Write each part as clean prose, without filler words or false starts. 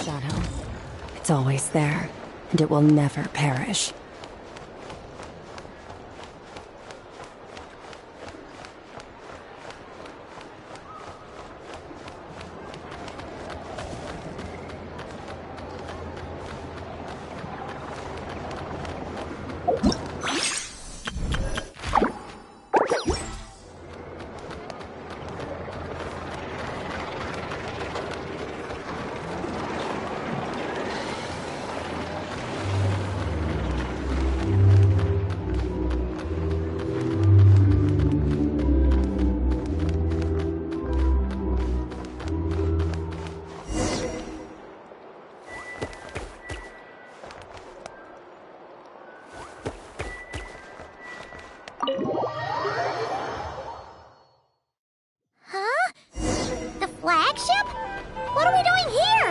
shadow. It's always there, and it will never perish. Flagship? What are we doing here?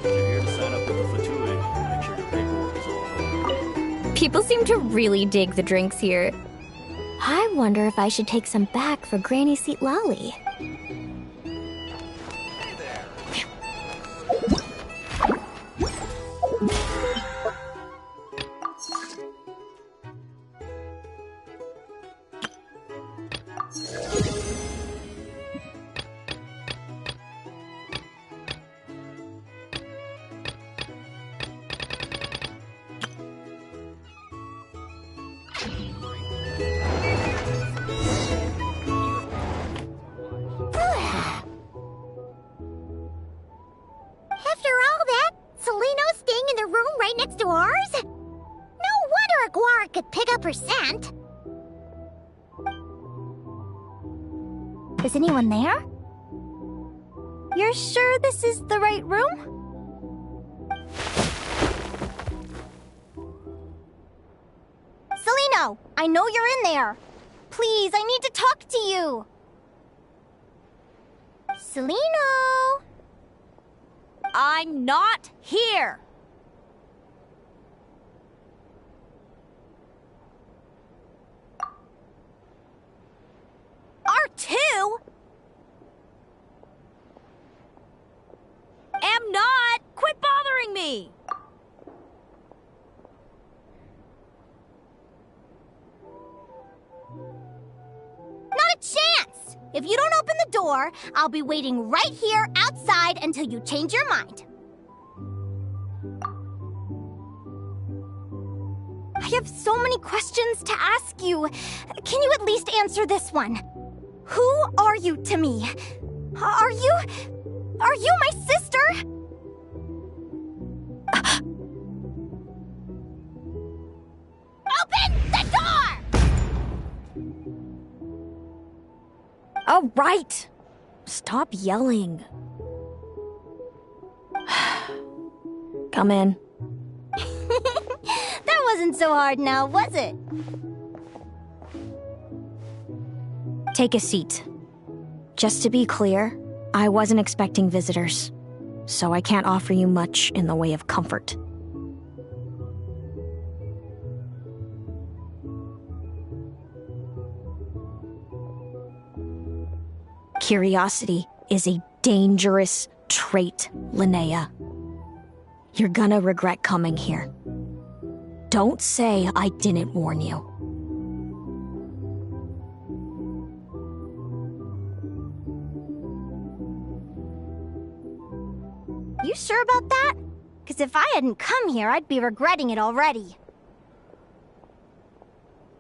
You're here to sign up with the Fatui. Make sure your paperwork is all. People seem to really dig the drinks here. I wonder if I should take some back for Granny Seat Lolly. Hey there. After all that, Seleno's staying in the room right next to ours? No wonder Aguara could pick up her scent. Is anyone there? You're sure this is the right room? Seleno, I know you're in there. Please, I need to talk to you. Seleno? I'm not here! R2? Am not! Quit bothering me! Not a chance! If you don't open the door, I'll be waiting right here outside until you change your mind. I have so many questions to ask you. Can you at least answer this one? Who are you to me? Are you my sister? Open the door! All right! Stop yelling. Come in. That wasn't so hard now, was it? Take a seat. Just to be clear, I wasn't expecting visitors, so I can't offer you much in the way of comfort. Curiosity is a dangerous trait, Linnea. You're gonna regret coming here. Don't say I didn't warn you. You sure about that? Because if I hadn't come here, I'd be regretting it already.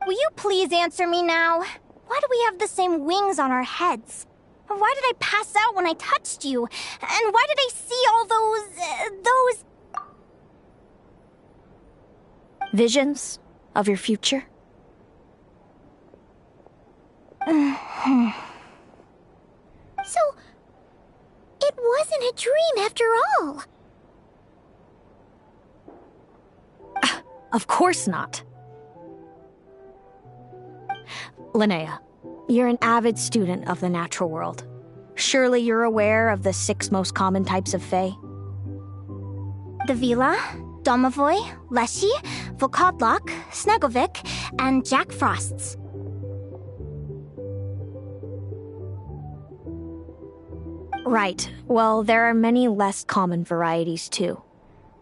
Will you please answer me now? Why do we have the same wings on our heads? Why did I pass out when I touched you? And why did I see all those... Visions of your future? So, it wasn't a dream after all. Of course not. Linnea, you're an avid student of the natural world. Surely you're aware of the 6 most common types of Fae? The Vila, Domovoy, Leshy, Volkodlok, Snegovic, and Jack Frosts. Right. Well, there are many less common varieties, too.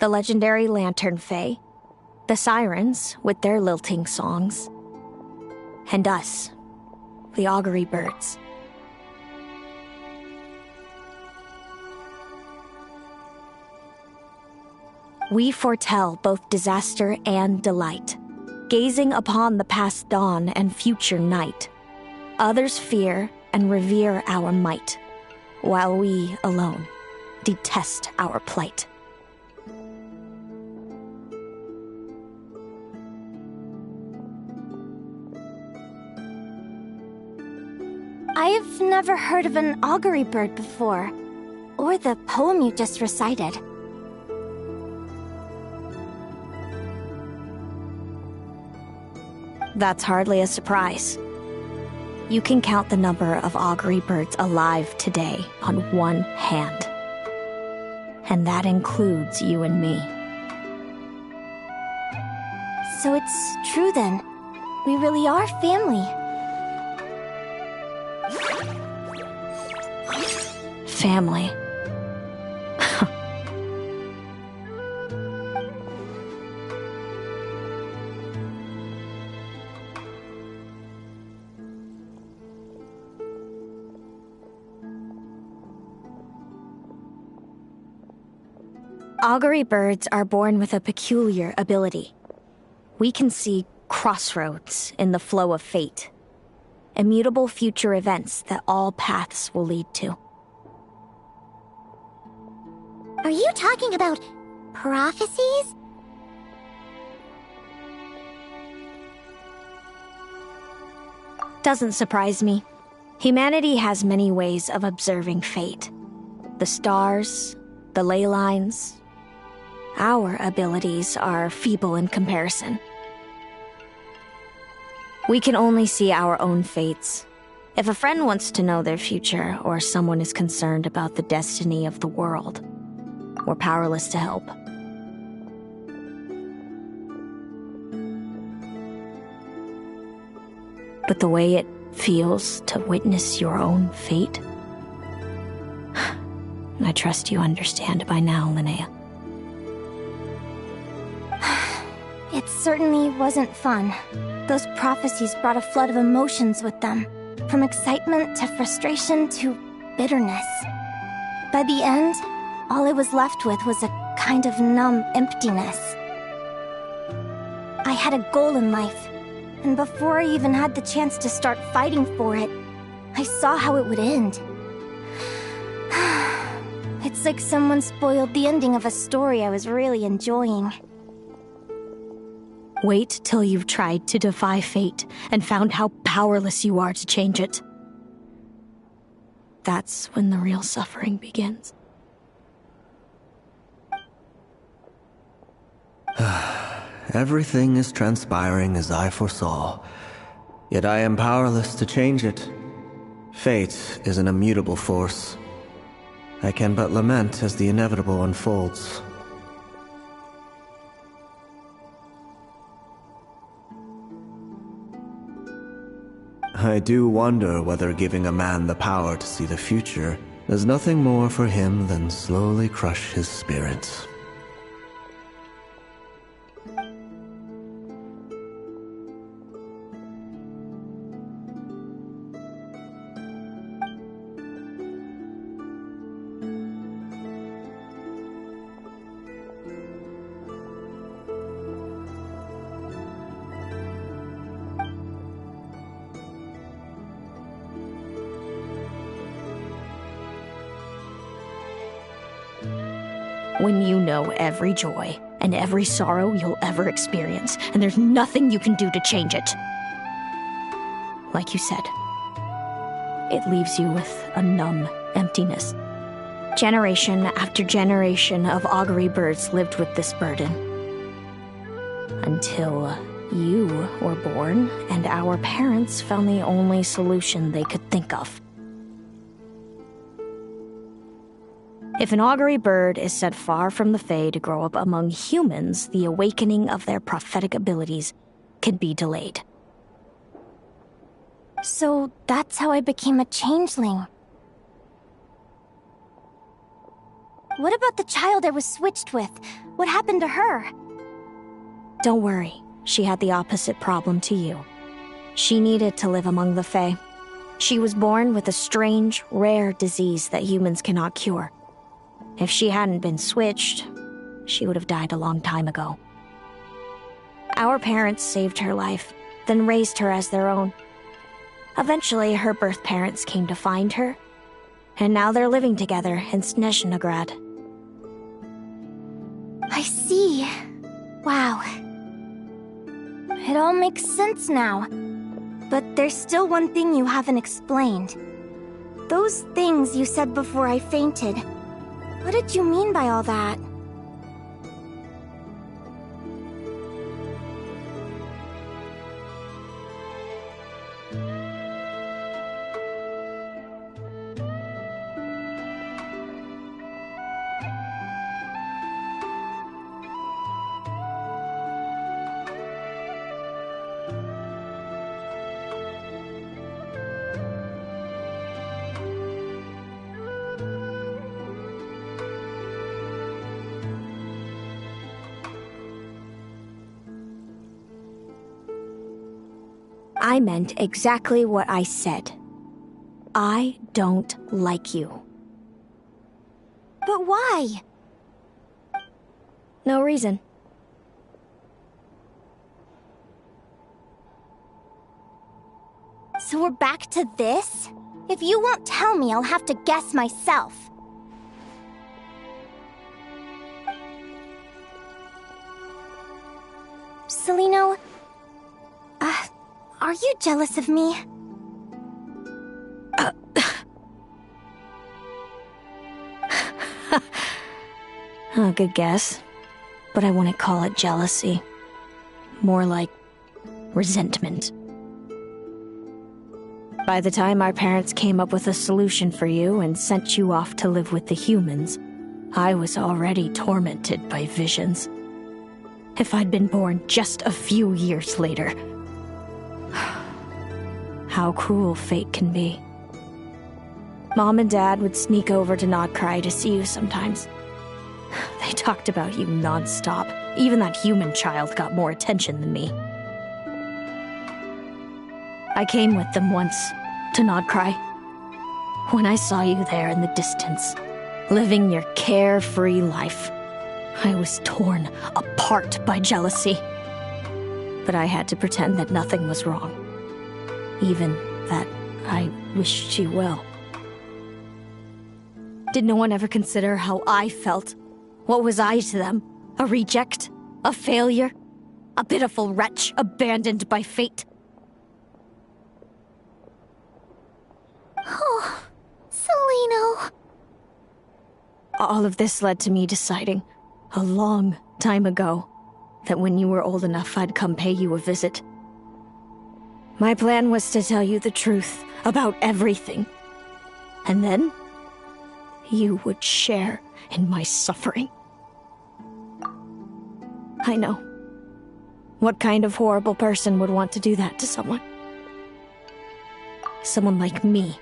The legendary Lantern Fae, the Sirens, with their lilting songs, and us, the Augury Birds. We foretell both disaster and delight, gazing upon the past dawn and future night. Others fear and revere our might, while we alone detest our plight. I've never heard of an augury bird before, or the poem you just recited. That's hardly a surprise. You can count the number of augury birds alive today on one hand. And that includes you and me. So it's true then. We really are family. Family. Augury birds are born with a peculiar ability. We can see crossroads in the flow of fate, immutable future events that all paths will lead to. Are you talking about prophecies? Doesn't surprise me. Humanity has many ways of observing fate. The stars, the ley lines. Our abilities are feeble in comparison. We can only see our own fates. If a friend wants to know their future, or someone is concerned about the destiny of the world, we're powerless to help. But the way it feels to witness your own fate, I trust you understand by now, Linnea. It certainly wasn't fun. Those prophecies brought a flood of emotions with them, from excitement to frustration to bitterness. By the end, all I was left with was a kind of numb emptiness. I had a goal in life, and before I even had the chance to start fighting for it, I saw how it would end. It's like someone spoiled the ending of a story I was really enjoying. Wait till you've tried to defy fate and found how powerless you are to change it. That's when the real suffering begins. Everything is transpiring as I foresaw, yet I am powerless to change it. Fate is an immutable force. I can but lament as the inevitable unfolds. I do wonder whether giving a man the power to see the future does nothing more for him than slowly crush his spirit. When you know every joy and every sorrow you'll ever experience, and there's nothing you can do to change it. Like you said, it leaves you with a numb emptiness. Generation after generation of augury birds lived with this burden. Until you were born, and our parents found the only solution they could think of. If an augury bird is sent far from the Fae to grow up among humans, the awakening of their prophetic abilities can be delayed. So that's how I became a changeling. What about the child I was switched with? What happened to her? Don't worry, she had the opposite problem to you. She needed to live among the Fae. She was born with a strange, rare disease that humans cannot cure. If she hadn't been switched, she would have died a long time ago. Our parents saved her life, then raised her as their own. Eventually, her birth parents came to find her, and now they're living together in Snezhnegrad. I see. Wow. It all makes sense now. But there's still one thing you haven't explained. Those things you said before I fainted. What did you mean by all that? I meant exactly what I said. I don't like you. But why? No reason. So we're back to this? If you won't tell me, I'll have to guess myself. Celino, are you jealous of me? Good guess. But I wouldn't call it jealousy. More like resentment. By the time our parents came up with a solution for you and sent you off to live with the humans, I was already tormented by visions. If I'd been born just a few years later. How cruel fate can be. Mom and Dad would sneak over to Nodcry to see you sometimes. They talked about you non-stop. Even that human child got more attention than me. I came with them once, to Nodcry. When I saw you there in the distance, living your carefree life, I was torn apart by jealousy. But I had to pretend that nothing was wrong. Even that I wished you well. Did no one ever consider how I felt? What was I to them? A reject? A failure? A pitiful wretch abandoned by fate? Oh, Celino. All of this led to me deciding, a long time ago, that when you were old enough I'd come pay you a visit. My plan was to tell you the truth about everything. And then, you would share in my suffering. I know. What kind of horrible person would want to do that to someone? Someone like me,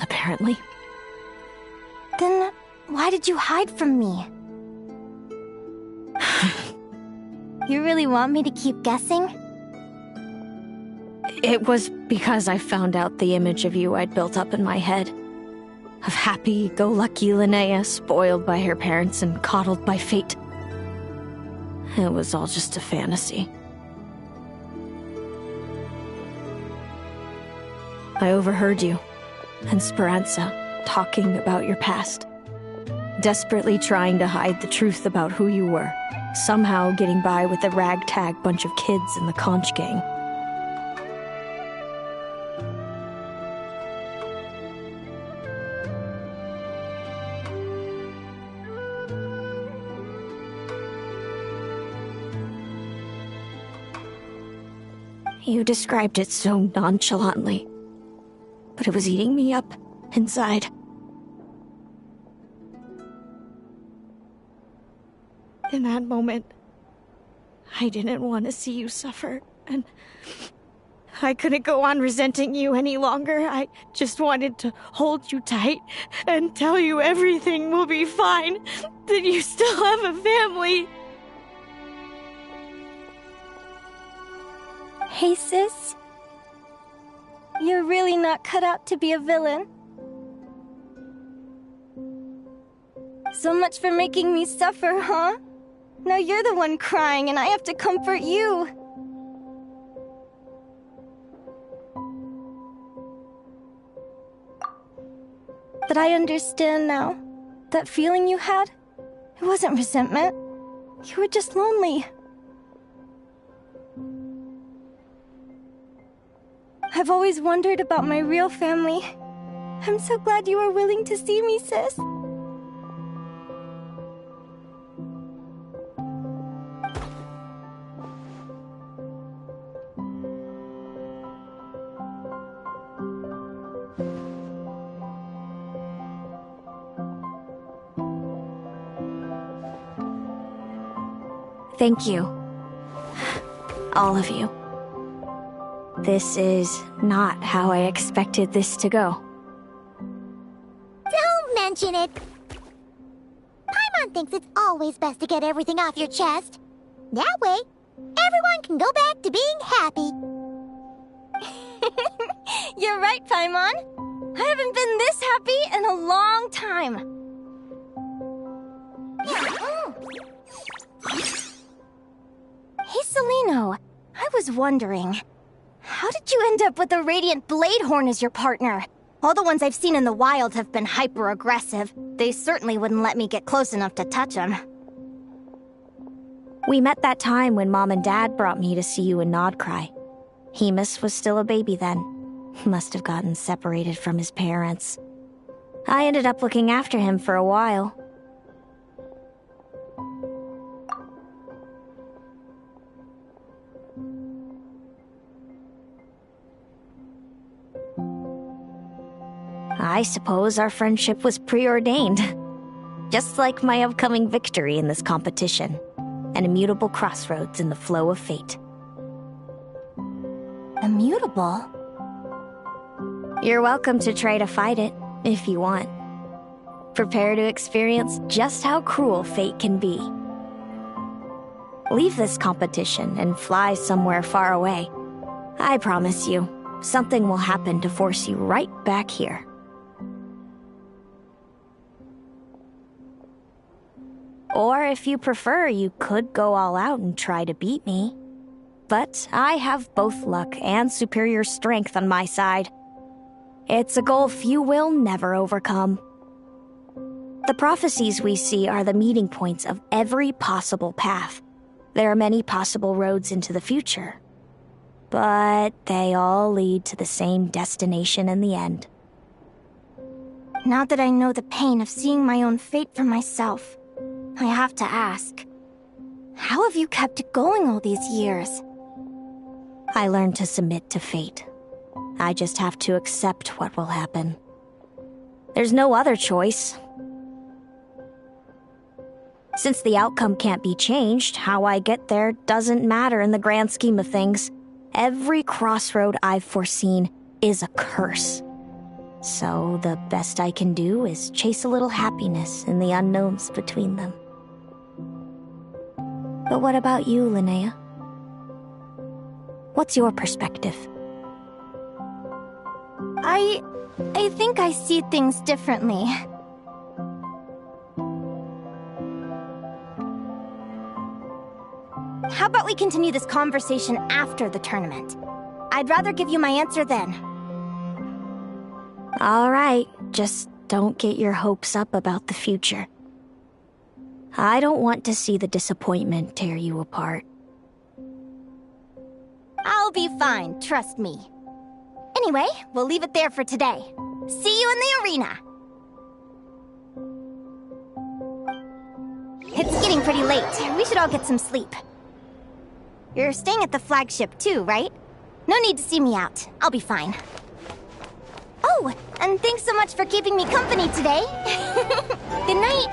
apparently. Then why did you hide from me? You really want me to keep guessing? It was because I found out the image of you I'd built up in my head. Of happy-go-lucky Linnea, spoiled by her parents and coddled by fate. It was all just a fantasy. I overheard you and Speranza talking about your past. Desperately trying to hide the truth about who you were. Somehow getting by with a ragtag bunch of kids in the conch gang. You described it so nonchalantly, but it was eating me up inside. In that moment, I didn't want to see you suffer, and I couldn't go on resenting you any longer. I just wanted to hold you tight and tell you everything will be fine, that you still have a family. Hey, sis. You're really not cut out to be a villain. So much for making me suffer, huh? Now you're the one crying and I have to comfort you. But I understand now. That feeling you had, it wasn't resentment. You were just lonely. I've always wondered about my real family. I'm so glad you were willing to see me, sis. Thank you. All of you. This is not how I expected this to go. Don't mention it. Paimon thinks it's always best to get everything off your chest. That way, everyone can go back to being happy. You're right, Paimon. I haven't been this happy in a long time. Hey, Celino. I was wondering, how did you end up with a Radiant Bladehorn as your partner? All the ones I've seen in the wild have been hyper-aggressive. They certainly wouldn't let me get close enough to touch them. We met that time when Mom and Dad brought me to see you in Nodcry. Hemus was still a baby then. Must have gotten separated from his parents. I ended up looking after him for a while. I suppose our friendship was preordained. Just like my upcoming victory in this competition. An immutable crossroads in the flow of fate. Immutable? You're welcome to try to fight it, if you want. Prepare to experience just how cruel fate can be. Leave this competition and fly somewhere far away. I promise you, something will happen to force you right back here. Or if you prefer, you could go all out and try to beat me. But I have both luck and superior strength on my side. It's a goal few will never overcome. The prophecies we see are the meeting points of every possible path. There are many possible roads into the future. But they all lead to the same destination in the end. Now that I know the pain of seeing my own fate for myself, I have to ask, how have you kept it going all these years? I learned to submit to fate. I just have to accept what will happen. There's no other choice. Since the outcome can't be changed, how I get there doesn't matter in the grand scheme of things. Every crossroad I've foreseen is a curse. So the best I can do is chase a little happiness in the unknowns between them. But what about you, Linnea? What's your perspective? I think I see things differently. How about we continue this conversation after the tournament? I'd rather give you my answer then. All right, just don't get your hopes up about the future. I don't want to see the disappointment tear you apart. I'll be fine, trust me. Anyway, we'll leave it there for today. See you in the arena! It's getting pretty late. We should all get some sleep. You're staying at the flagship too, right? No need to see me out. I'll be fine. Oh, and thanks so much for keeping me company today. Good night.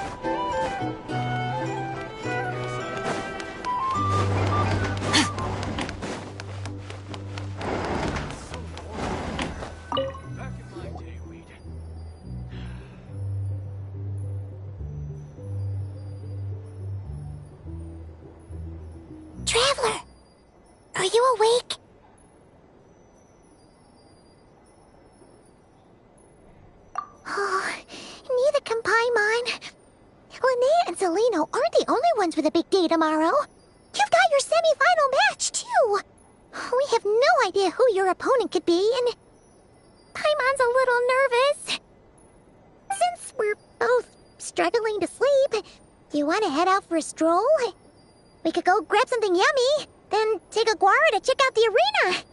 you awake? Oh, neither can Paimon. Linnea and Celino aren't the only ones with a big day tomorrow. You've got your semi-final match, too. We have no idea who your opponent could be, and Paimon's a little nervous. Since we're both struggling to sleep, you want to head out for a stroll? We could go grab something yummy, then take a guara to check out the arena.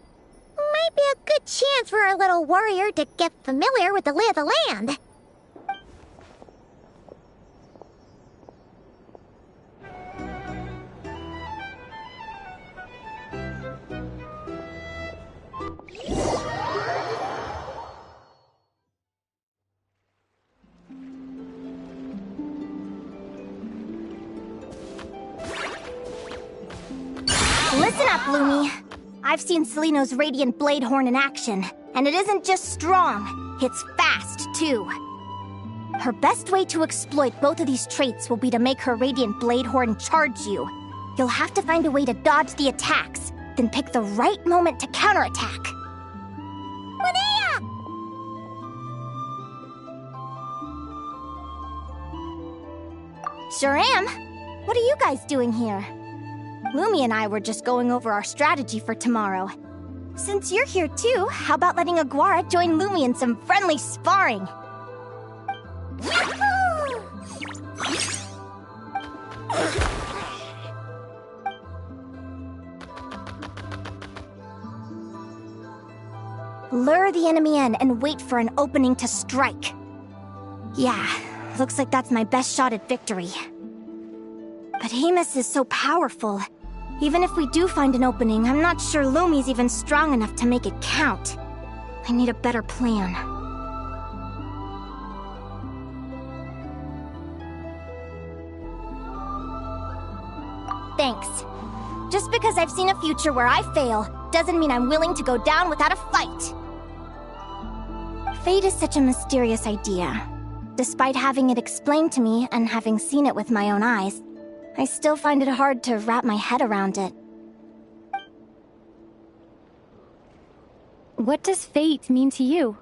Might be a good chance for our little warrior to get familiar with the lay of the land. Listen up, Lumi. I've seen Celino's Radiant Blade Horn in action, and it isn't just strong, it's fast, too. Her best way to exploit both of these traits will be to make her Radiant Blade Horn charge you. You'll have to find a way to dodge the attacks, then pick the right moment to counterattack. Linnea! Sure am. What are you guys doing here? Lumi and I were just going over our strategy for tomorrow. Since you're here too, how about letting Aguara join Lumi in some friendly sparring? Lure the enemy in and wait for an opening to strike. Yeah, looks like that's my best shot at victory. But Amos is so powerful. Even if we do find an opening, I'm not sure Lumi's even strong enough to make it count. I need a better plan. Thanks. Just because I've seen a future where I fail, doesn't mean I'm willing to go down without a fight. Fate is such a mysterious idea. Despite having it explained to me and having seen it with my own eyes, I still find it hard to wrap my head around it. What does fate mean to you?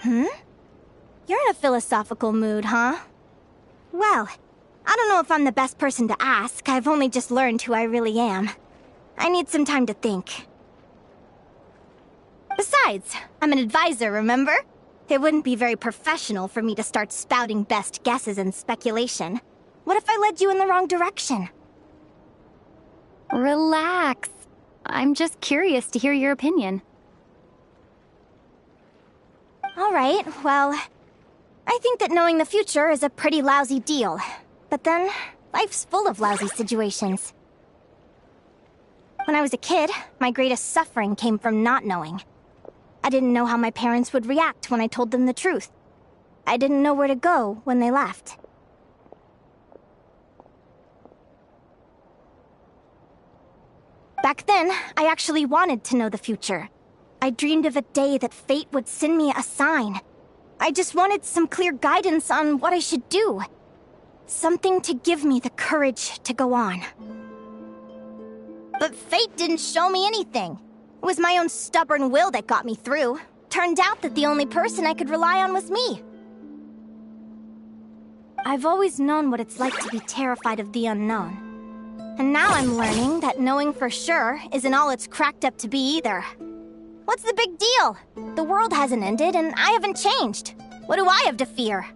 You're in a philosophical mood, huh? Well, I don't know if I'm the best person to ask. I've only just learned who I really am. I need some time to think. Besides, I'm an advisor, remember? It wouldn't be very professional for me to start spouting best guesses and speculation. What if I led you in the wrong direction? Relax. I'm just curious to hear your opinion. All right, well, I think that knowing the future is a pretty lousy deal. But then, life's full of lousy situations. When I was a kid, my greatest suffering came from not knowing. I didn't know how my parents would react when I told them the truth. I didn't know where to go when they left. Back then, I actually wanted to know the future. I dreamed of a day that fate would send me a sign. I just wanted some clear guidance on what I should do. Something to give me the courage to go on. But fate didn't show me anything. It was my own stubborn will that got me through. Turned out that the only person I could rely on was me. I've always known what it's like to be terrified of the unknown. And now I'm learning that knowing for sure isn't all it's cracked up to be either. What's the big deal? The world hasn't ended and I haven't changed. What do I have to fear?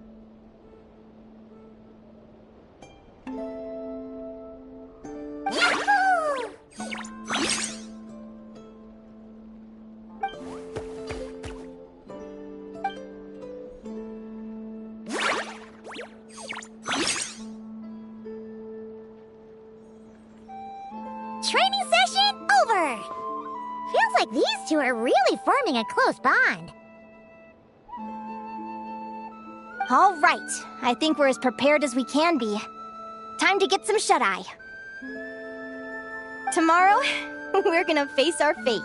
Training session over! Feels like these two are really forming a close bond. All right, I think we're as prepared as we can be. Time to get some shut-eye. Tomorrow, we're gonna face our fate.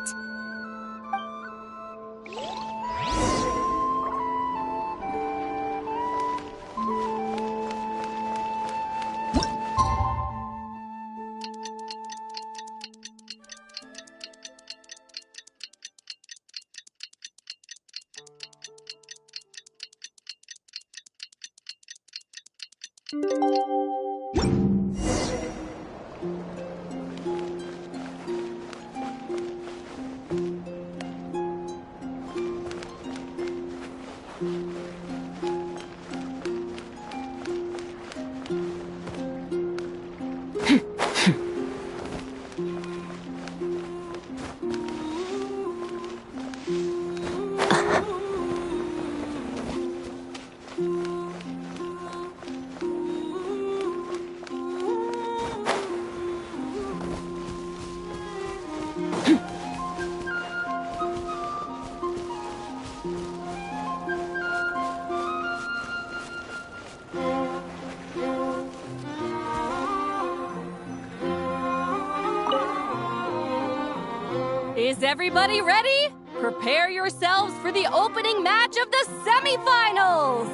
Is everybody ready? Prepare yourselves for the opening match of the semifinals!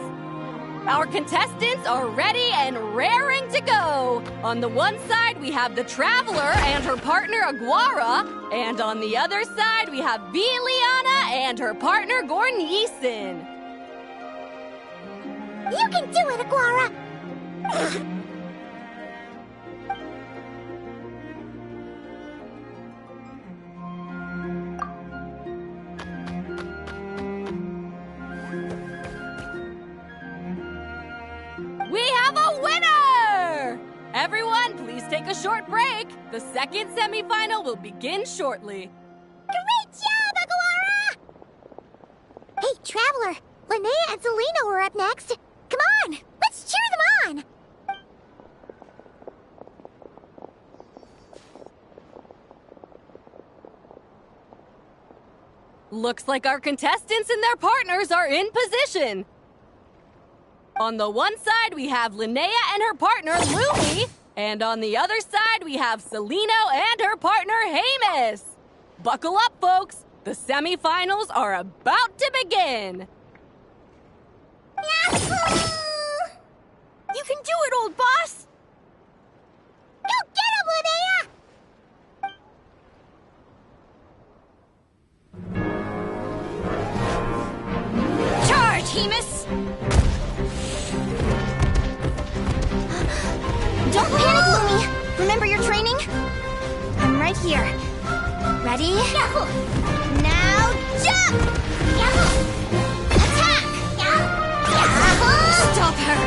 Our contestants are ready and raring to go! On the one side, we have the Traveler and her partner Aguara, and on the other side, we have Viliana and her partner Gornyesin. You can do it, Aguara! We have a winner! Everyone, please take a short break. The second semifinal will begin shortly. Great job, Aguara! Hey, Traveler, Linnea and Zelino are up next. Come on, let's cheer them on! Looks like our contestants and their partners are in position. On the one side, we have Linnea and her partner, Lumi. And on the other side, we have Celino and her partner, Hamus. Buckle up, folks. The semifinals are about to begin. Yahoo! You can do it, old boss. Go get him, Linnea! Charge, Hamus! Don't panic, Lumi! Remember your training? I'm right here. Ready? Yahoo! Now jump! Yahoo! Attack! Yahoo! Stop her!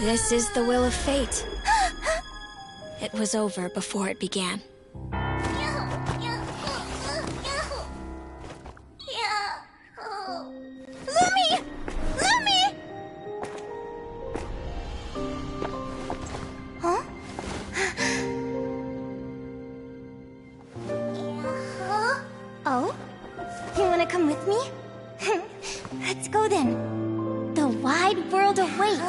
This is the will of fate. It was over before it began. Lumi! Lumi! Huh? Oh? You wanna come with me? Let's go then. The wide world awaits.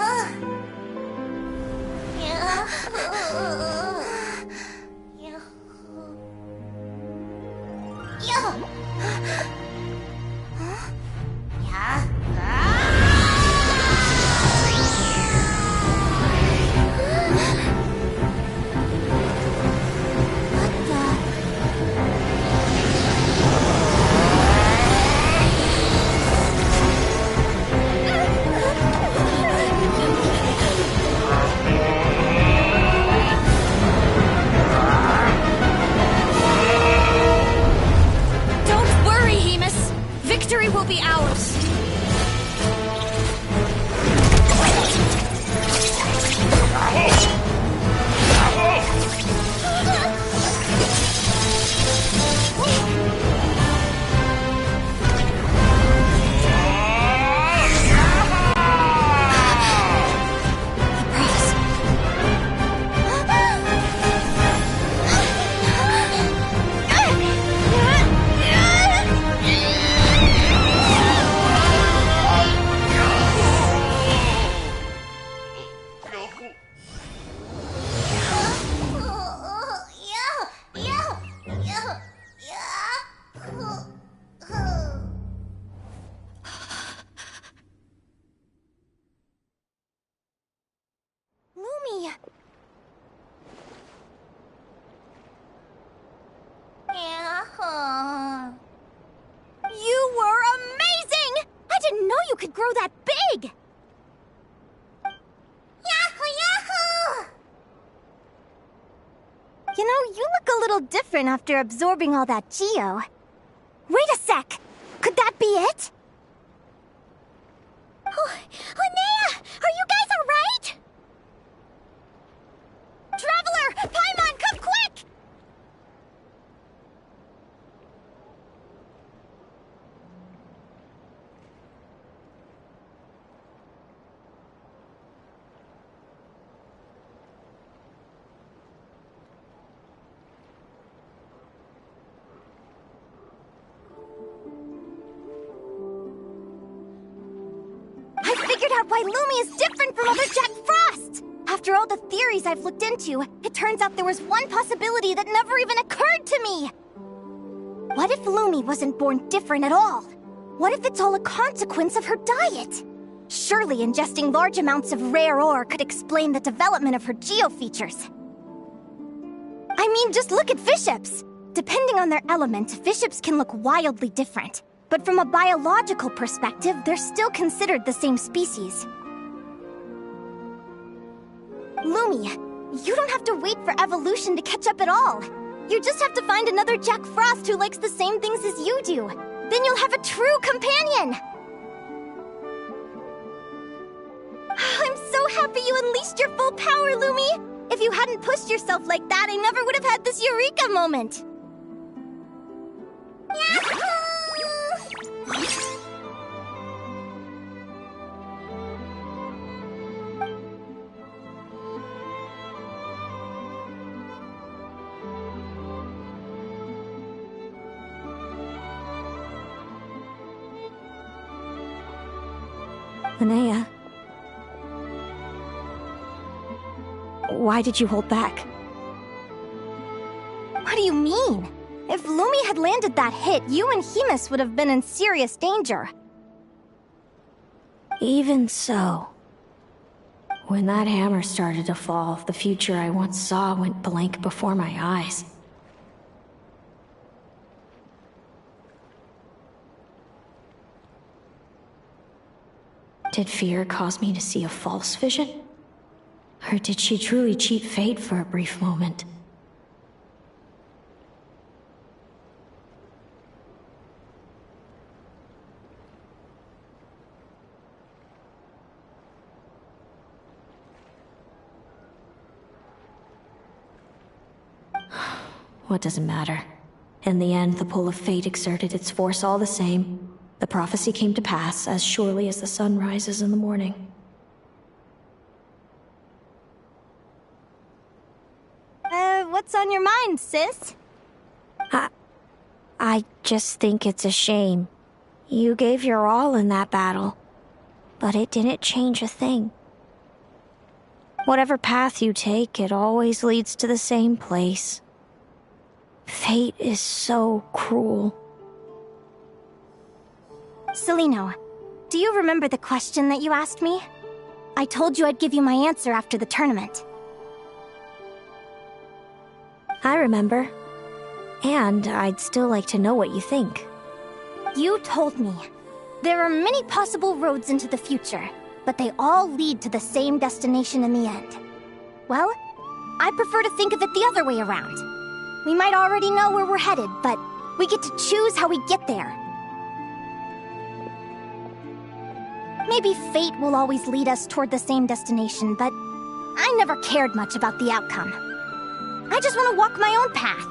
Victory will be ours! grow that big! Yahoo, yahoo! You know, you look a little different after absorbing all that Geo. Wait a sec! Could that be it? Linnea! Are you guys alright? Traveler! Paimon, come quick! I figured out why Lumi is different from other Jack Frosts! After all the theories I've looked into, it turns out there was one possibility that never even occurred to me! What if Lumi wasn't born different at all? What if it's all a consequence of her diet? Surely ingesting large amounts of rare ore could explain the development of her geofeatures. I mean, just look at fiships! Depending on their element, fiships can look wildly different. But from a biological perspective, they're still considered the same species. Lumi, you don't have to wait for evolution to catch up at all. You just have to find another Jack Frost who likes the same things as you do. Then you'll have a true companion! I'm so happy you unleashed your full power, Lumi! If you hadn't pushed yourself like that, I never would have had this eureka moment! Yahoo! Linnea. Why did you hold back? What do you mean? If Lumi had landed that hit, you and Hemus would have been in serious danger. Even so, when that hammer started to fall, the future I once saw went blank before my eyes. Did fear cause me to see a false vision? Or did she truly cheat fate for a brief moment? What does it matter? In the end, the pull of fate exerted its force all the same. The prophecy came to pass as surely as the sun rises in the morning. What's on your mind, sis? I just think it's a shame. You gave your all in that battle, but it didn't change a thing. Whatever path you take, it always leads to the same place. Fate is so cruel. Celino, do you remember the question that you asked me? I told you I'd give you my answer after the tournament. I remember. And I'd still like to know what you think. You told me. There are many possible roads into the future, but they all lead to the same destination in the end. Well, I prefer to think of it the other way around. We might already know where we're headed, but we get to choose how we get there. Maybe fate will always lead us toward the same destination, but I never cared much about the outcome. I just want to walk my own path.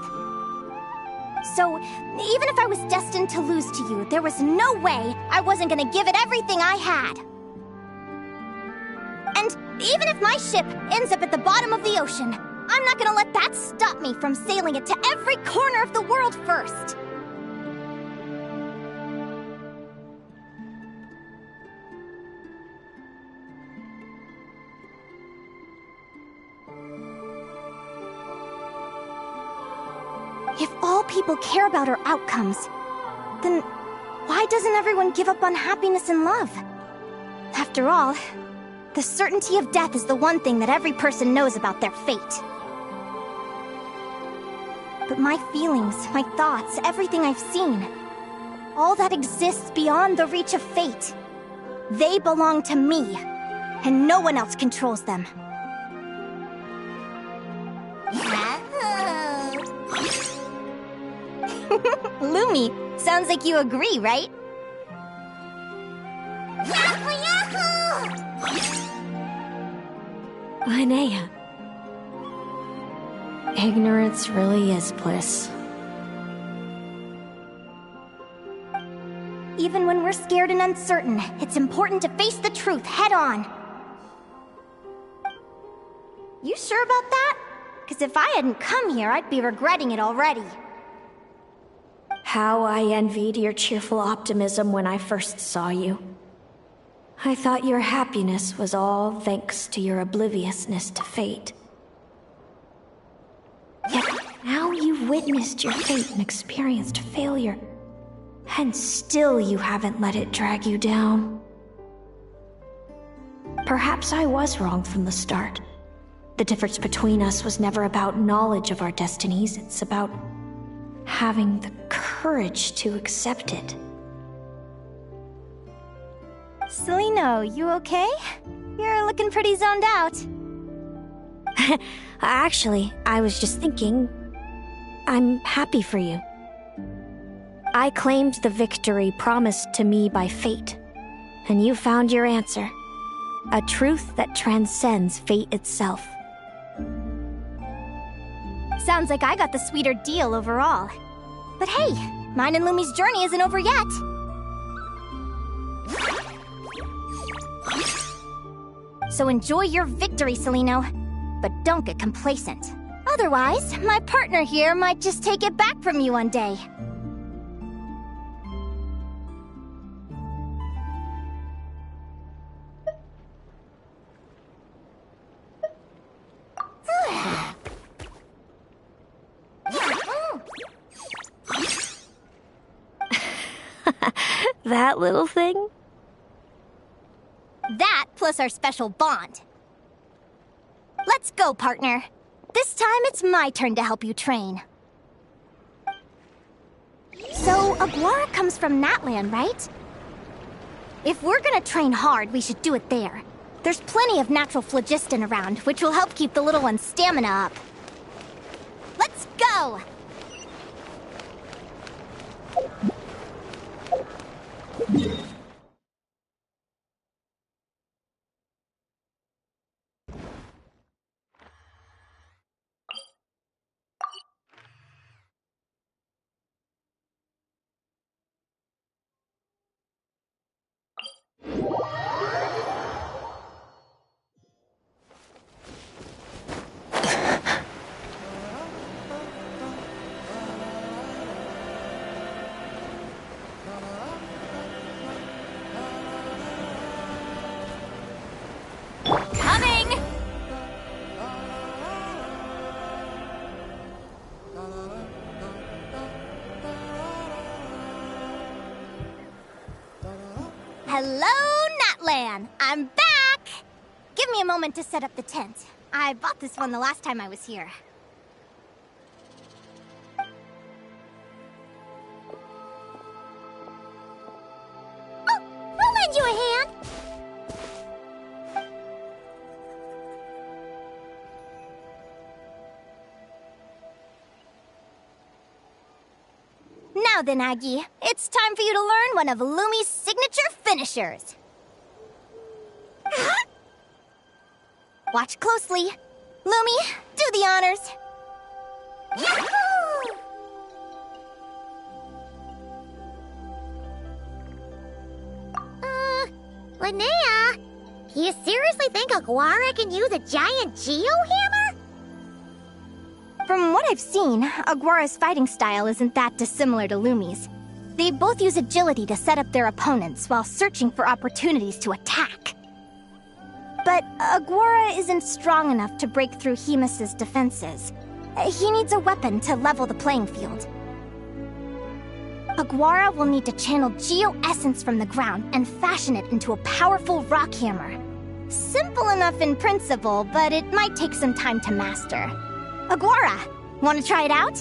So, even if I was destined to lose to you, there was no way I wasn't gonna give it everything I had. And even if my ship ends up at the bottom of the ocean, I'm not gonna let that stop me from sailing it to every corner of the world first. If all people care about our outcomes, then why doesn't everyone give up on happiness and love? After all, the certainty of death is the one thing that every person knows about their fate. But my feelings, my thoughts, everything I've seen, all that exists beyond the reach of fate. They belong to me, and no one else controls them. Lumi, sounds like you agree, right? Yahoo! Yahoo! Linnea. Ignorance really is bliss. Even when we're scared and uncertain, it's important to face the truth head on. You sure about that? Because if I hadn't come here, I'd be regretting it already. How I envied your cheerful optimism when I first saw you. I thought your happiness was all thanks to your obliviousness to fate. Yet now you've witnessed your fate and experienced failure. And still you haven't let it drag you down. Perhaps I was wrong from the start. The difference between us was never about knowledge of our destinies, it's about having the courage to accept it. Celino, you okay? You're looking pretty zoned out. Actually, I was just thinking, I'm happy for you. I claimed the victory promised to me by fate, and you found your answer. A truth that transcends fate itself. Sounds like I got the sweeter deal overall. But hey, mine and Lumi's journey isn't over yet. So enjoy your victory, Celino. But don't get complacent. Otherwise, my partner here might just take it back from you one day. That little thing? That plus our special bond. Let's go, partner. This time it's my turn to help you train. So, Aguara comes from Natlan, right? If we're gonna train hard, we should do it there. There's plenty of natural phlogiston around, which will help keep the little one's stamina up. Let's go! Coming! Hello, Natlan! I'm back! Give me a moment to set up the tent. I bought this one the last time I was here. Oh, I'll lend you a hand. Now then, Aggie, it's time for you to learn one of Lumi's signature finishers. Watch closely. Lumi, do the honors. Yahoo! Linnea, you seriously think Aguara can use a giant geohammer? From what I've seen, Aguara's fighting style isn't that dissimilar to Lumi's. They both use agility to set up their opponents while searching for opportunities to attack. But Aguara isn't strong enough to break through Hemus's defenses. He needs a weapon to level the playing field. Aguara will need to channel geo-essence from the ground and fashion it into a powerful rock hammer. Simple enough in principle, but it might take some time to master. Aguara, want to try it out?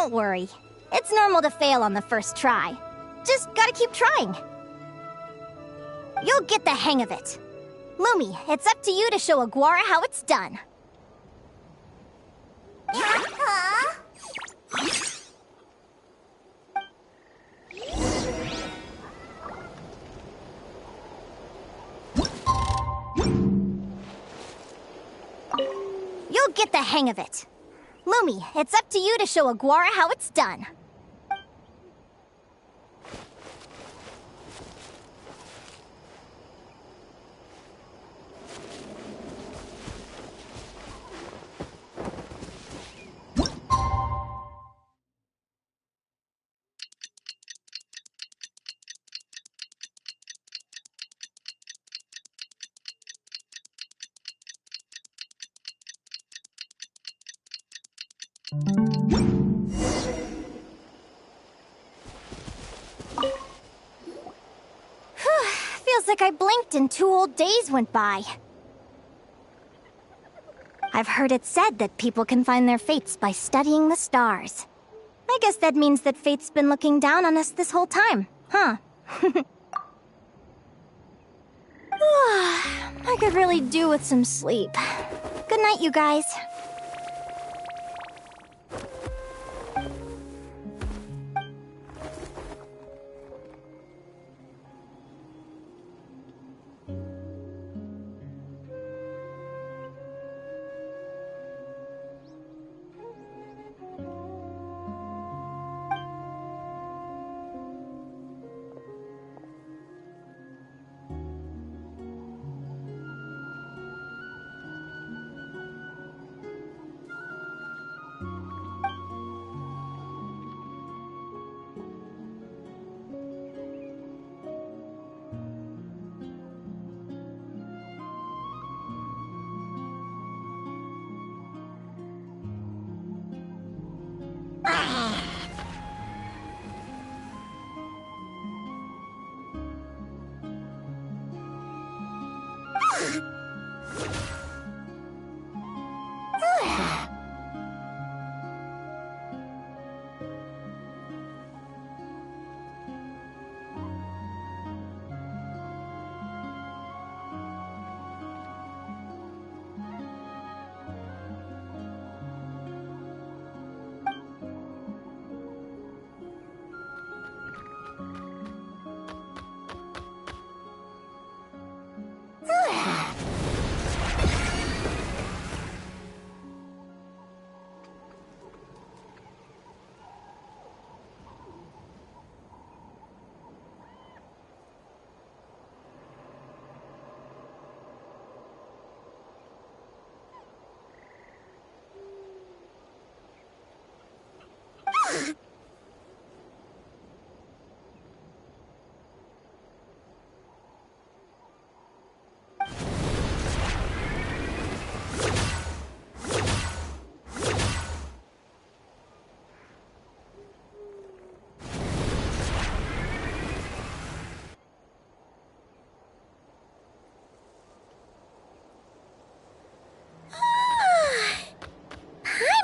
Don't worry. It's normal to fail on the first try. Just gotta keep trying. You'll get the hang of it. Lumi, it's up to you to show Aguara how it's done. You'll get the hang of it. Lumi, it's up to you to show Aguara how it's done. Feels like I blinked and 2 whole days went by. I've heard it said that people can find their fates by studying the stars. I guess that means that fate's been looking down on us this whole time, huh? I could really do with some sleep. Good night, you guys.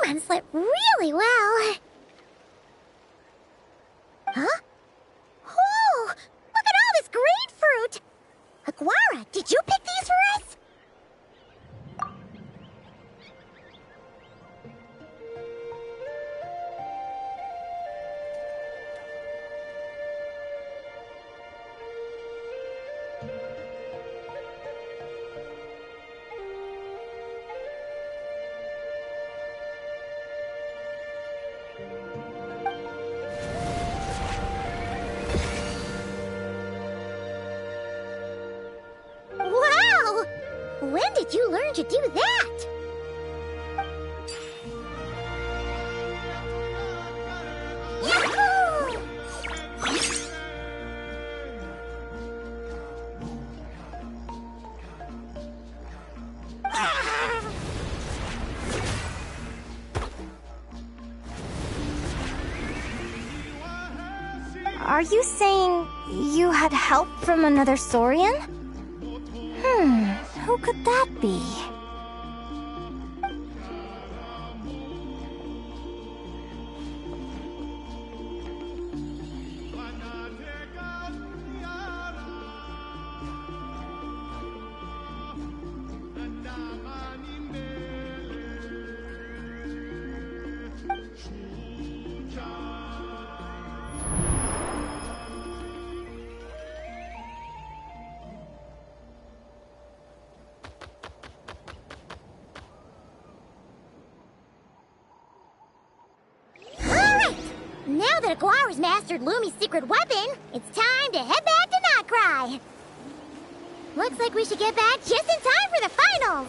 Paimon slept really well. Huh? Oh, look at all this grapefruit! Aguara, did you pick these for us? Wow! When did you learn to do that? Yahoo! Are you saying you had help from another Saurian? Who could that be? Now that Aguara's mastered Lumi's secret weapon, it's time to head back to Notcry. Looks like we should get back just in time for the finals.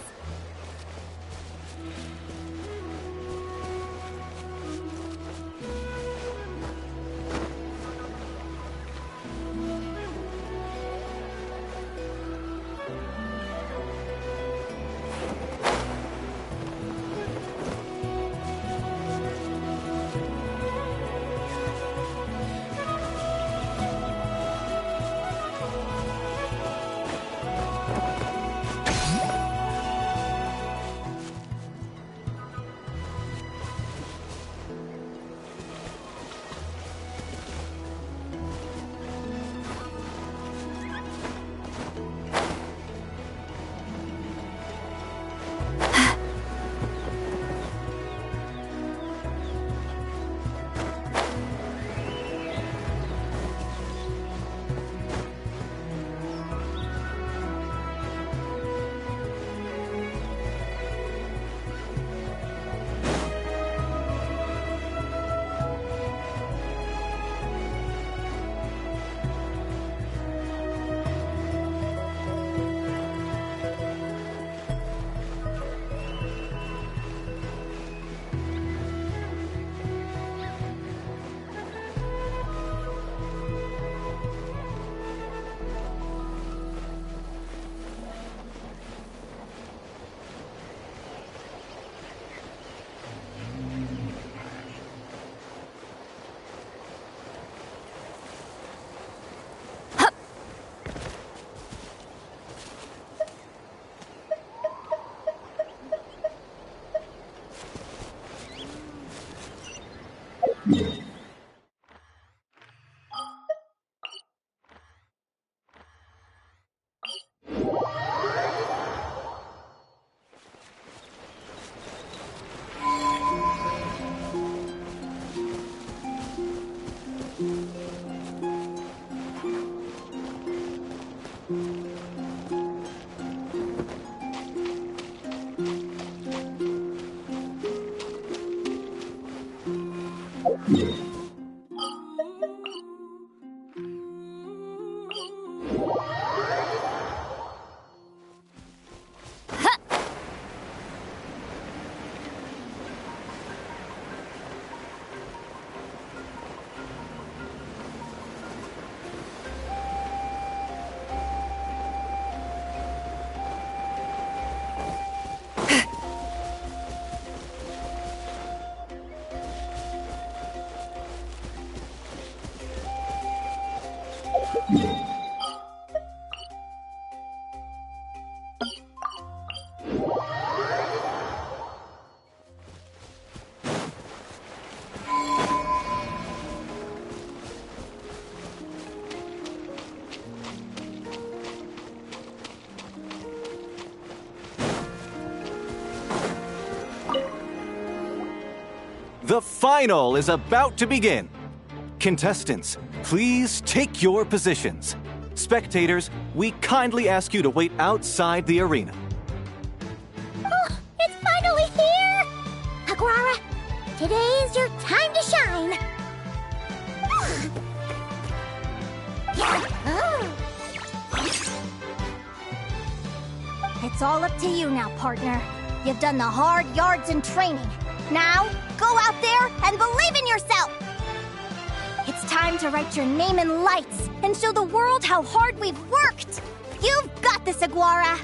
The final is about to begin. Contestants, please take your positions. Spectators, we kindly ask you to wait outside the arena. Oh, it's finally here! Aguara, today is your time to shine. It's all up to you now, partner. You've done the hard yards in training. Now, go out there and believe in yourself! It's time to write your name in lights and show the world how hard we've worked! You've got this, Aguara!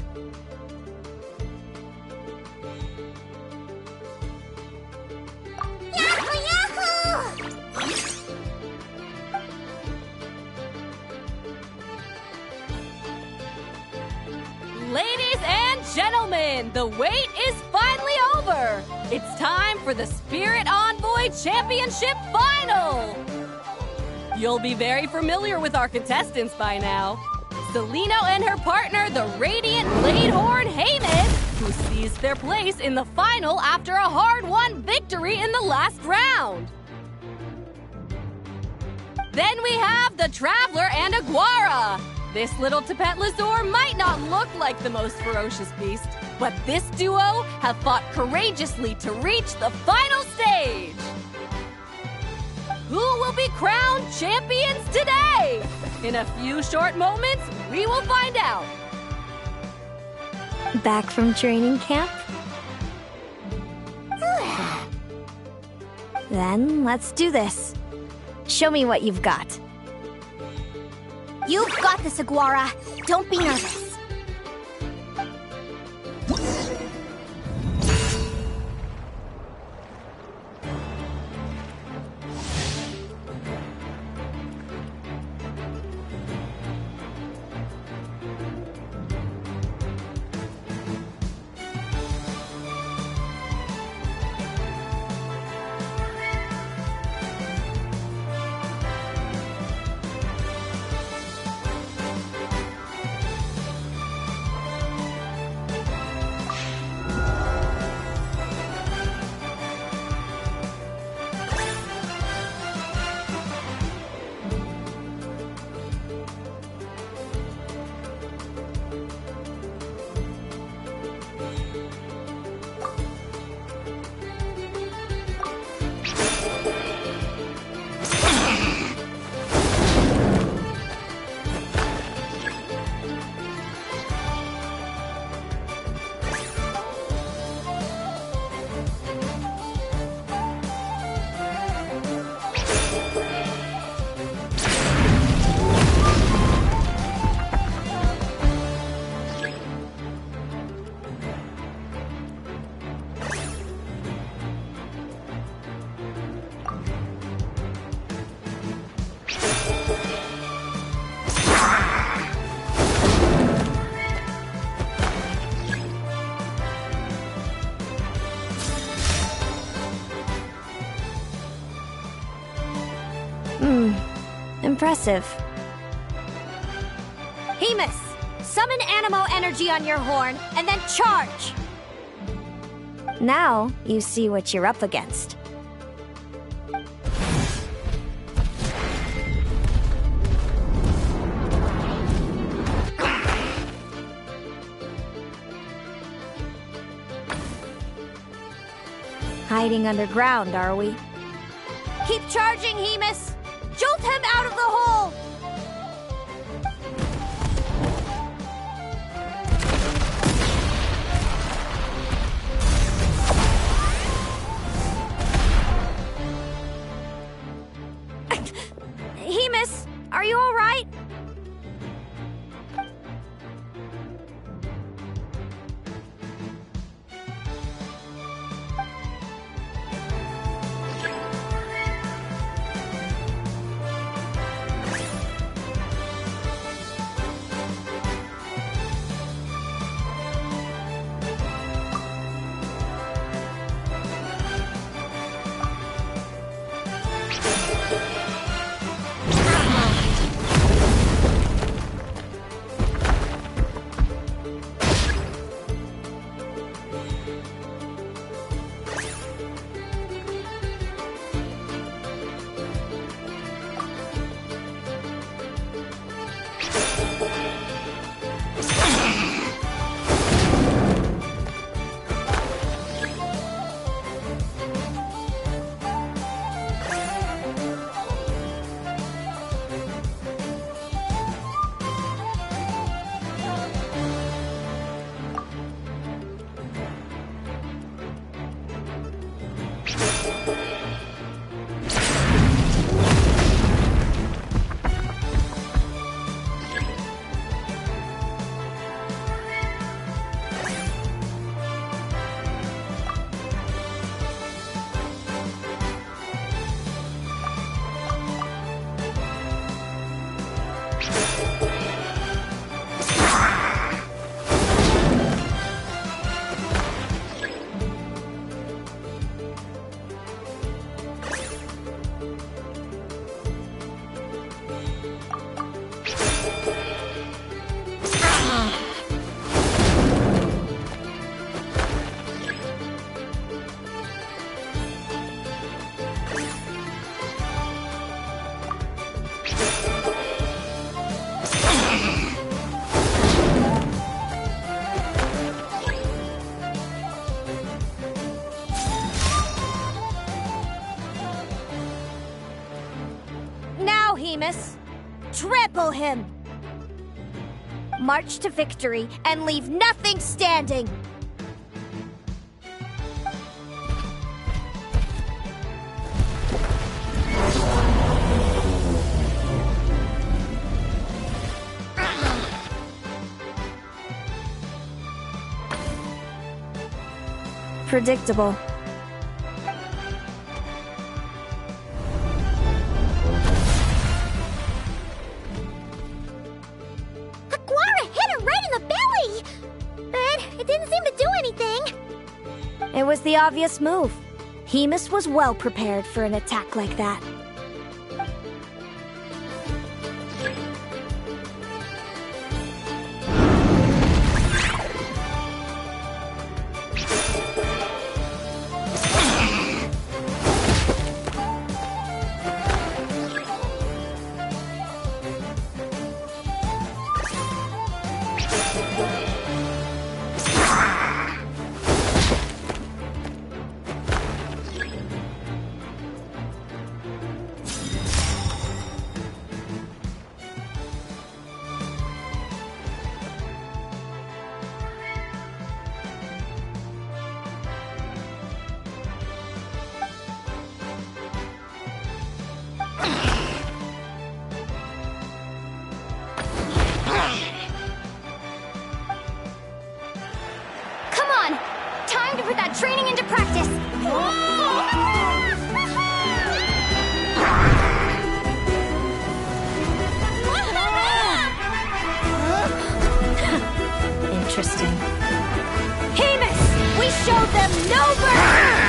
Yahoo! Yahoo! Ladies and gentlemen, the wait is finally over. It's time for the Spirit Envoy Championship Final. You'll be very familiar with our contestants by now. Celino and her partner, the Radiant Bladehorn Heyman, who seized their place in the final after a hard-won victory in the last round. Then we have the Traveler and Aguara. This little Tapetlasaur might not look like the most ferocious beast, but this duo have fought courageously to reach the final stage. who will be crowned champions today? In a few short moments, we will find out. Back from training camp? Then let's do this. Show me what you've got. You've got this, Iguara. Don't be nervous. Impressive. Hemus, summon Animo energy on your horn, and then charge! Now, you see what you're up against. Hiding underground, are we? Keep charging, Hemus! Jolt him out of the hole! Hemus, are you all right? Now, Hemus! Trample him! March to victory and leave nothing standing! Predictable. Aguara hit her right in the belly! But it didn't seem to do anything. It was the obvious move. Hemus was well prepared for an attack like that. Come on! Time to put that training into practice! Interesting. Hemus! We showed them no mercy!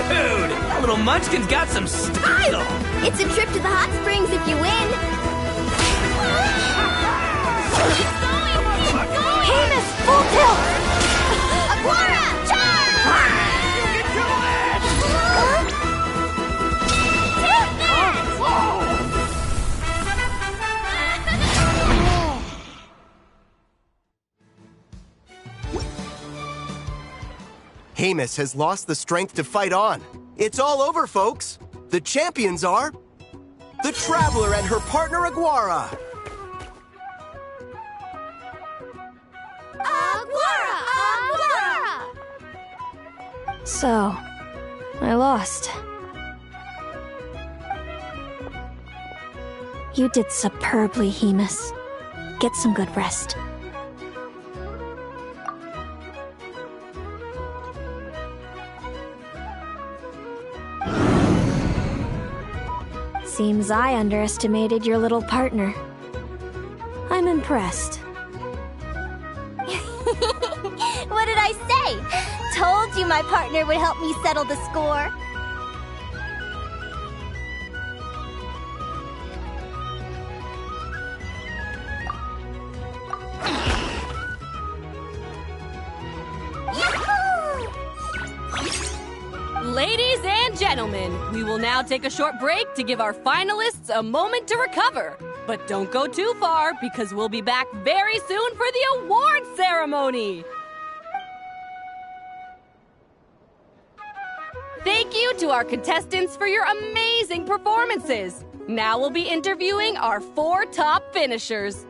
Dude! That little munchkin's got some style! It's a trip to the hot springs if you win! Hemus, full tilt! Aguara! Charge! You can do it! Hemus has lost the strength to fight on. It's all over, folks. The champions are the Traveler and her partner Aguara. Aguara! Aguara! So, I lost. You did superbly, Hemus. Get some good rest. Seems I underestimated your little partner. I'm impressed. What did I say? Told you my partner would help me settle the score. Ladies and gentlemen, we will now take a short break to give our finalists a moment to recover. But don't go too far, because we'll be back very soon for the award ceremony. Thank you to our contestants for your amazing performances. Now we'll be interviewing our 4 top finishers.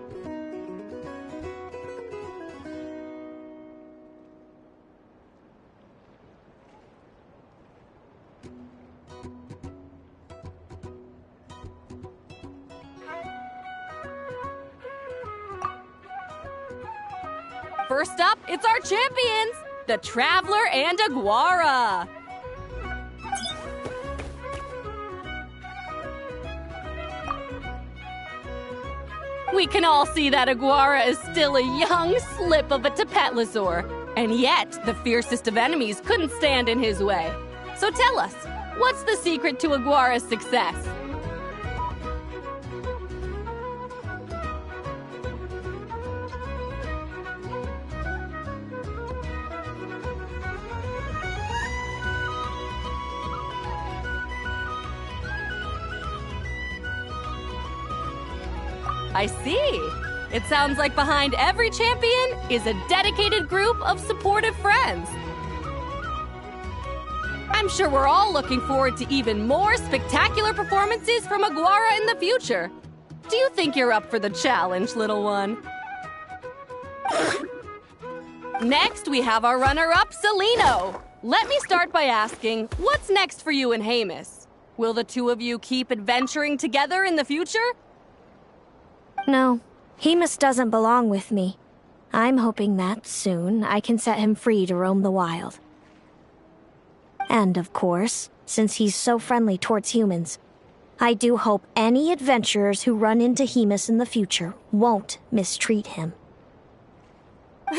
First up, it's our champions, the Traveler and Aguara. We can all see that Aguara is still a young slip of a Tapetlosaur, and yet the fiercest of enemies couldn't stand in his way. So tell us, what's the secret to Aguara's success? I see. It sounds like behind every champion is a dedicated group of supportive friends. I'm sure we're all looking forward to even more spectacular performances from Aguara in the future. Do you think you're up for the challenge, little one? Next, we have our runner-up, Celino. Let me start by asking, what's next for you and Hamus? Will the two of you keep adventuring together in the future? No, Hamus doesn't belong with me. I'm hoping that soon I can set him free to roam the wild. And of course, since he's so friendly towards humans, I do hope any adventurers who run into Hamus in the future won't mistreat him.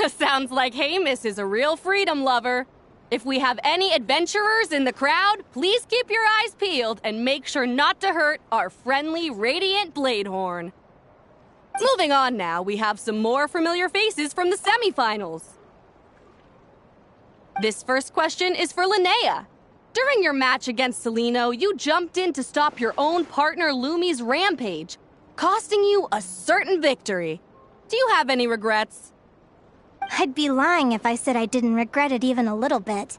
Sounds like Hamus is a real freedom lover. If we have any adventurers in the crowd, please keep your eyes peeled and make sure not to hurt our friendly, radiant Bladehorn. Moving on now, we have some more familiar faces from the semifinals. This first question is for Linnea. During your match against Celino, you jumped in to stop your own partner Lumi's rampage, costing you a certain victory. Do you have any regrets? I'd be lying if I said I didn't regret it even a little bit.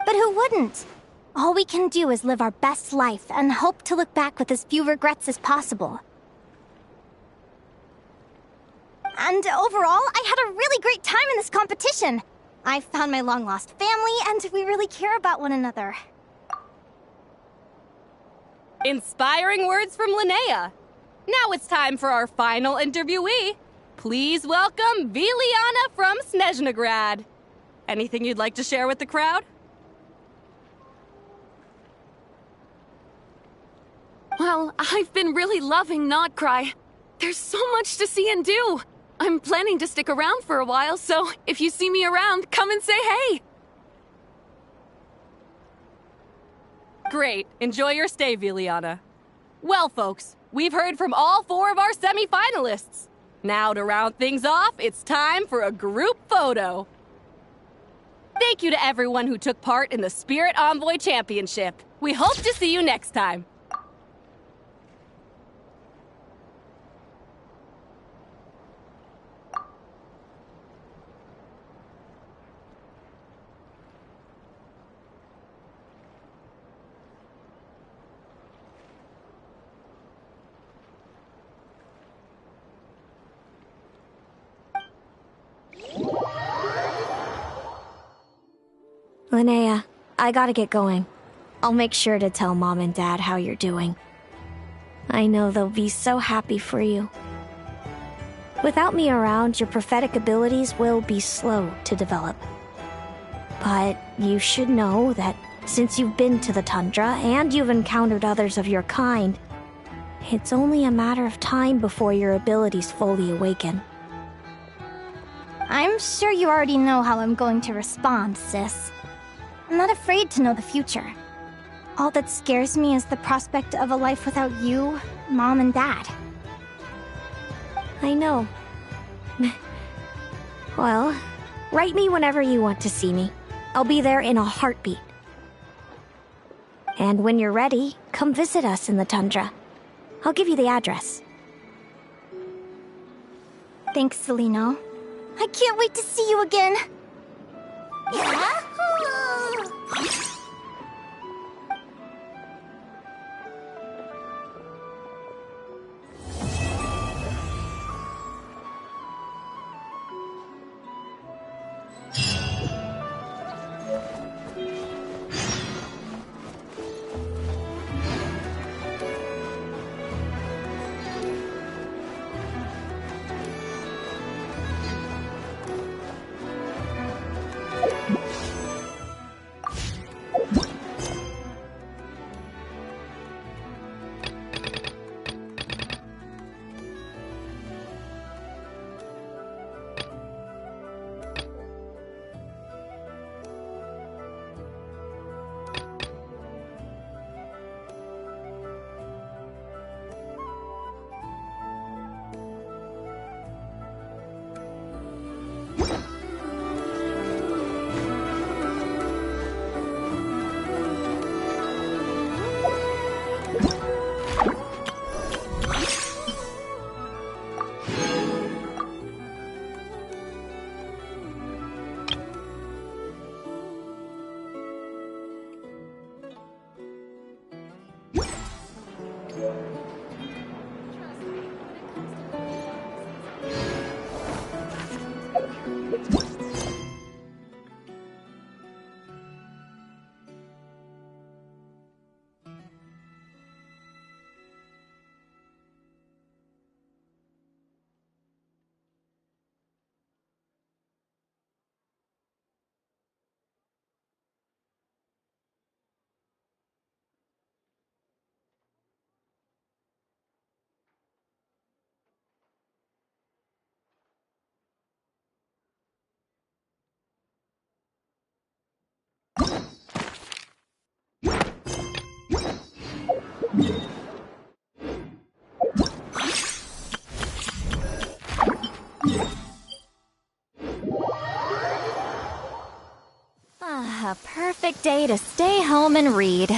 But who wouldn't? All we can do is live our best life and hope to look back with as few regrets as possible. And overall, I had a really great time in this competition. I found my long-lost family, and we really care about one another. Inspiring words from Linnea. Now it's time for our final interviewee. Please welcome Viliana from Snezhnegrad. Anything you'd like to share with the crowd? Well, I've been really loving Not Cry. There's so much to see and do. I'm planning to stick around for a while, so if you see me around, come and say hey. Great. Enjoy your stay, Viliana. Well, folks, we've heard from all 4 of our semi-finalists. Now, to round things off, it's time for a group photo. Thank you to everyone who took part in the Spirit Envoy Championship. We hope to see you next time. Linnea, I gotta get going. I'll make sure to tell Mom and Dad how you're doing. I know they'll be so happy for you. Without me around, your prophetic abilities will be slow to develop. But you should know that since you've been to the tundra and you've encountered others of your kind, it's only a matter of time before your abilities fully awaken. I'm sure you already know how I'm going to respond, sis. I'm not afraid to know the future. All that scares me is the prospect of a life without you, Mom, and Dad. I know. Well, write me whenever you want to see me. I'll be there in a heartbeat. And when you're ready, come visit us in the tundra. I'll give you the address. Thanks, Celino. I can't wait to see you again. A perfect day to stay home and read.